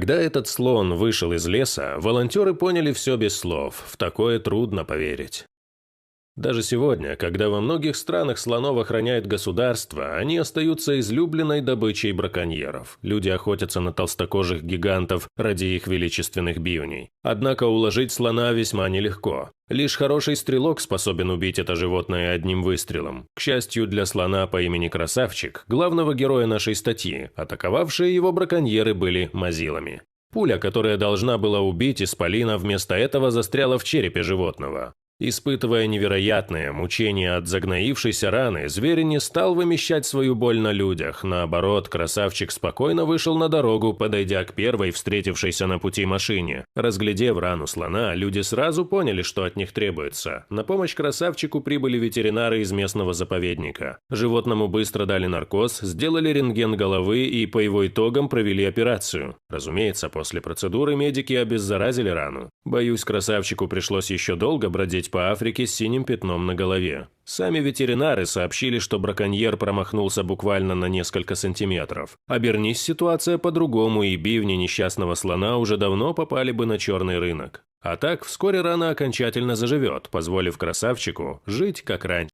Когда этот слон вышел из леса, волонтеры поняли все без слов, в такое трудно поверить. Даже сегодня, когда во многих странах слонов охраняет государство, они остаются излюбленной добычей браконьеров. Люди охотятся на толстокожих гигантов ради их величественных бивней. Однако уложить слона весьма нелегко. Лишь хороший стрелок способен убить это животное одним выстрелом. К счастью для слона по имени Красавчик, главного героя нашей статьи, атаковавшие его браконьеры были мазилами. Пуля, которая должна была убить исполина, вместо этого застряла в черепе животного. Испытывая невероятное мучение от загноившейся раны, зверь не стал вымещать свою боль на людях. Наоборот, Красавчик спокойно вышел на дорогу, подойдя к первой встретившейся на пути машине. Разглядев рану слона, люди сразу поняли, что от них требуется. На помощь Красавчику прибыли ветеринары из местного заповедника. Животному быстро дали наркоз, сделали рентген головы и по его итогам провели операцию. Разумеется, после процедуры медики обеззаразили рану. Боюсь, Красавчику пришлось еще долго бродить по Африке с синим пятном на голове. Сами ветеринары сообщили, что браконьер промахнулся буквально на несколько сантиметров. Обернись ситуация по-другому, и бивни несчастного слона уже давно попали бы на черный рынок. А так, вскоре рана окончательно заживет, позволив Красавчику жить как раньше.